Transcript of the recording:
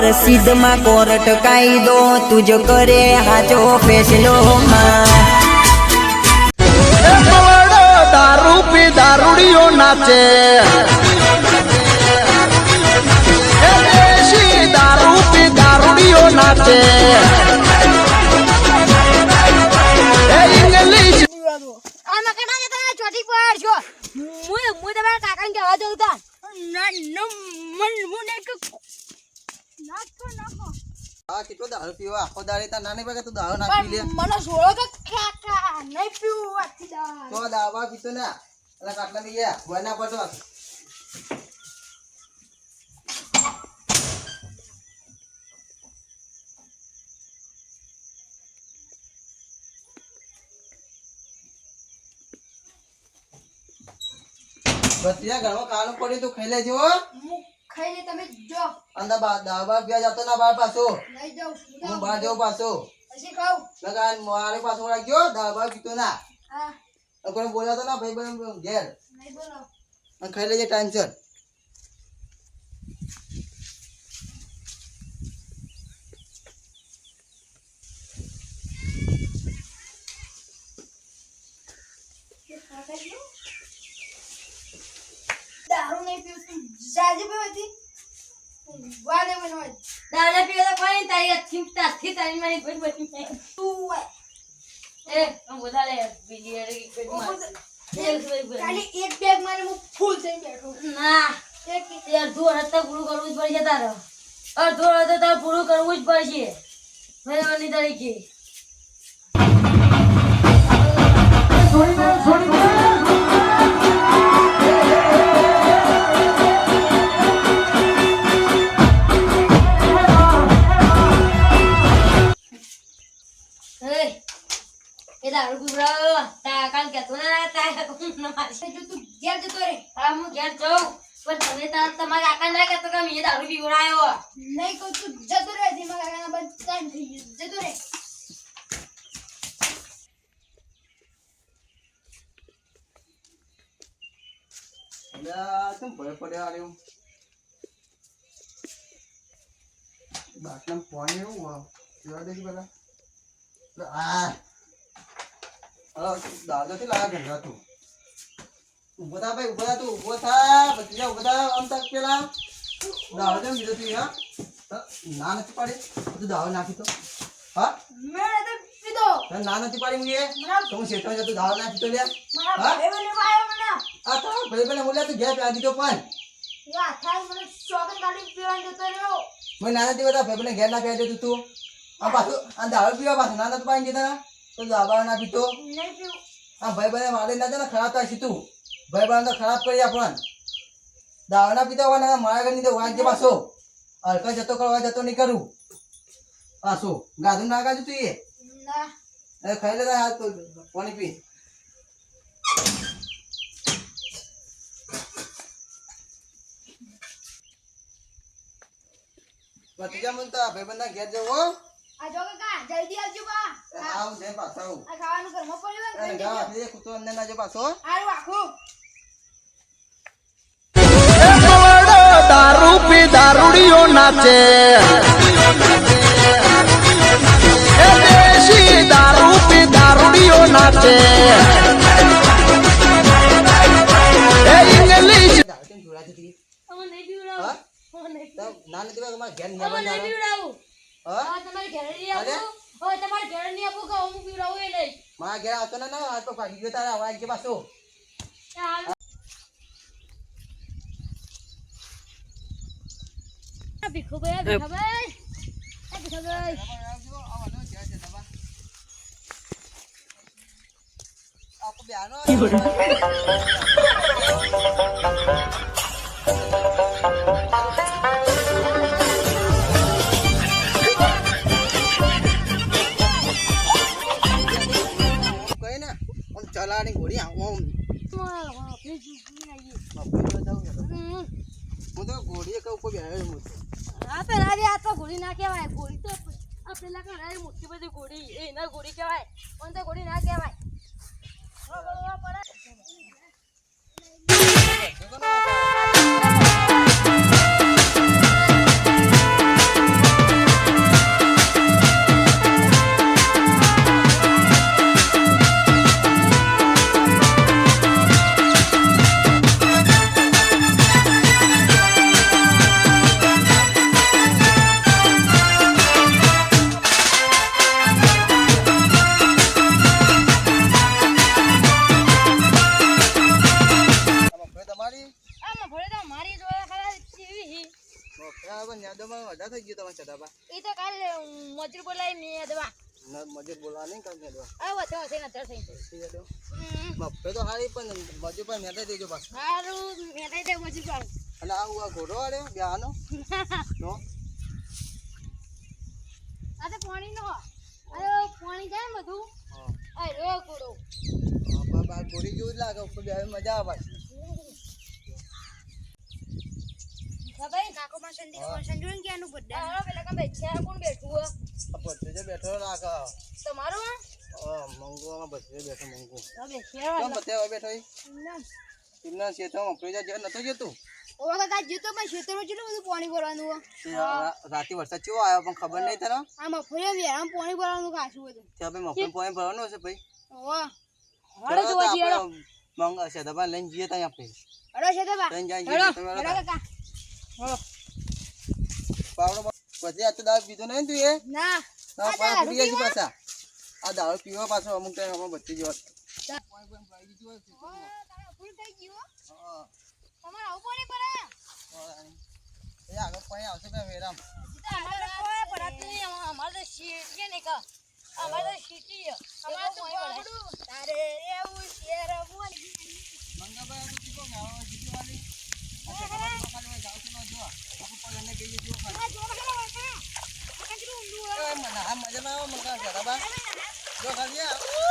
રસીદ માં કોર્ટ કાયદો તુજ કરે હાચો ફેસલો દારૂ પી દારૂડીઓ નાચે દારૂ પી દારૂડીઓ નાચે ઇંગ્લિશ કેટલો દારૂ પીવા આખો દાડે તા નાની ભાગે તું દારૂ નાખી લે મને સોળો કે કાકા નહીં પીવું આથી દા તો દાવા પીતો ને એટલે કાટલા ની ગયા ગોયના પડતો બતિયા ઘરમાં કાળું પડ્યું તું ખાઈ લેજો ખાઈ લે તમે જો અંદર દાવા ગયા જતો ના બાર પાછો લઈ જાઉં હું બહાર જાઉં પાછો પછી ખાઉં લગાન મારે પાછો રાખ્યો દાવા પીતો ના હા કોઈ બોલાતો ના ભાઈ ભાઈ ઘેર નહીં બોલો અને ખાઈ લેજે ટાઈમ સર દારૂ નહીં પીવું જાજે પીવાથી વાલે મને હોય દાદા પીવા તો કોઈ તારી ચિંતા થી તારી મારી કોઈ બની તું હોય એ હું વધારે બીજી ખાલી એક બેગ મારે હું ફૂલ થઈ બેઠો ના એક અડધું રસ્તા પૂરું કરવું જ પડશે તારે અડધું રસ્તા તારે પૂરું કરવું જ પડશે મહેરબાની તરીકે એ દારૂ પીવડાવો તા કાલ કેતો ના તા મારી જો તું ઘેર જતો રે હા હું ઘેર જાઉં પણ તમે તમારા કાકા ના કહેતો કે મેં દારૂ પીવડાયો નહીં કહું તું જતો રે ધીમા કાકાના બંધ ટાઈમ થઈ ગયો જતો રે કેમ ભય પડ્યા આર્યું બાટલામાં પાણી એવું જોવા દેખી પેલા આ દાદો થી લાયા ઘંટા તું ઉભો થા ભાઈ ઉભો થા તું ઉભો થા પછી ઉભો થા આમ તક પેલા દાવ જેમ બીજો તું હા ના નથી પાડી તું દાવ નાખી તો હા મેં તો પીધો ના નથી પાડી હું તો હું શેઠો જતો દાવ નાખી તો લે મારા ભાઈ મને વાયો મને આ તો ભાઈ બને બોલ્યા તું ઘેર પ્યા દીધો પણ યા થાય મને શોગન ગાડી પીવાનું જતો રહ્યો મેં નાના દિવસ ભાઈ બને ઘેર ના પ્યા દીધું તું આ પાછું આ દાવ પીવા પાછું ના નથી પાડી દીધા તો દાવા ના પીતો નહીં પીવું હા ભાઈ બને મારે ના છે ને ખરાબ થાય તું ભાઈ બને તો ખરાબ કરી આપણને દાવા ના પીતા હોય ને મારા ઘરની તો વાંચજે પાછો હલકા જતો કરવા જતો નહીં કરું પાછો ગાધું ના ગાજુ તું એ ના ખાઈ લેતા હાથ પાણી પી ભતીજા મુંતા ભાઈ બંધા ઘેર જવો આ જો કાકા જલ્દી આવજો બા આવું છે પાછો આવું આ ખાવાનું ઘરમાં પડ્યું હોય ને ગા આપી દે કૂતો અંદર ના જો પાછો આરું આખું દારૂ પી દારૂડીઓ નાચે દારૂ પી દારૂડીઓ નાચે ઇંગ્લિશ કેમ જોડાતી હતી અમે નહીં પીવડાવું ના નથી ભાઈ મારા ઘેર અમે નહીં પીવડાવું હા હા તમારે ઘરે નહીં આપું હવે તમારે ઘરે નહીં આપું કે હું પીવડાવું એ નહીં મારા ઘેર આવતો ના આ તો ભાગી ગયો તારા અવાજ કે પાછો ભીખુભાઈ ભીખાભાઈ ભીખાભાઈ આપો બેનો કઈ ને ઓમ ચલાની ઘોડી આવું હું તો ઘોડીએ કહું કોઈ બેહ્યો હું આ પેલા આ તો ગોળી ના કહેવાય ગોળી તો આ પેલા કણાય મોટી બધી ગોળી એના ગોળી કહેવાય પણ તો ગોળી ના કહેવાય મોકરા પણ યાદોમાં વધારે થઈ ગયું તમારે સદાબા એ તો કાલે મજૂર બોલાવી ને દવા મજૂર બોલા નહીં કાંઈ યાદવા આ વધે વધે નતર થઈ યાદો મફે તો હારી પણ મજૂર પણ મેળવી દેજો પાછું સારું મેટાઈ દે મજૂર પર અને આ ઘોડો આડ્યો બ્યાહનો તો આ તો પાણી નો આ પાણી જાય ને બધું હા આ રો કુડો બાર ઘોડી જેવું જ લાગે ઉપર બે મજા આવે ભાઈ કાકો માં સંજોન કે આનું બડ્ડા હાલો પેલા કામ બેઠા કોણ બેઠું હો આ ભત્રીજો બેઠો લાગે તમારો મંગોમાં ભત્રીજો બેઠો મંગો તો બેઠા કેમ બતે હવે બેઠો એમના શેઠમાં મફળી જાય નતો જતું ઓવા કાકા જીતો પણ ખેતરમાં કેટલું બધું પાણી ભરવાનું હો રાતે વરસાદ કેવો આવ્યો પણ ખબર નહીં તને આ મફળીઓ વેરામ પાણી ભરવાનું ખાસું બધું ત્યાં ભાઈ મફળી પાણી ભરવાનું હશે ભાઈ ઓવા હળો જોવા જીડો મંગ હશે તો ભાઈ લઈને જઈએ ત્યાં આપણે હળો છે તો બા લઈને જાય હળો તમે હળો કાકા હળો પાવડો પછી આ તો દારૂ પીધો નહીં તું એ ના ના પાછા પી ગયા છે પાછા આ દારૂ પીવા પાછો અમુક ટાઈમ અમે બચી જવા ફૂલ થઈ ગયું હા તમારે આવું પાણી ભરે એ આગળ પાણી આવશે ભાઈ વેરામ અમારે કોઈ ભરાત નહીં અમારે તો શીટીએ ને કા અમારે તો શીટીએ અમારે તો પાવડું તારે એવું શેર મોન મંગાભાઈ આ શું કહો આવો જીતી વાળી અચ્છા તમારે ખાલી જાવ તો જો આપણે પણ એને કહીએ જો ખાલી જો હેલો કાકા કેટલું ઊંડું મજા ના આવે મંગા જરા બા જો ખાલી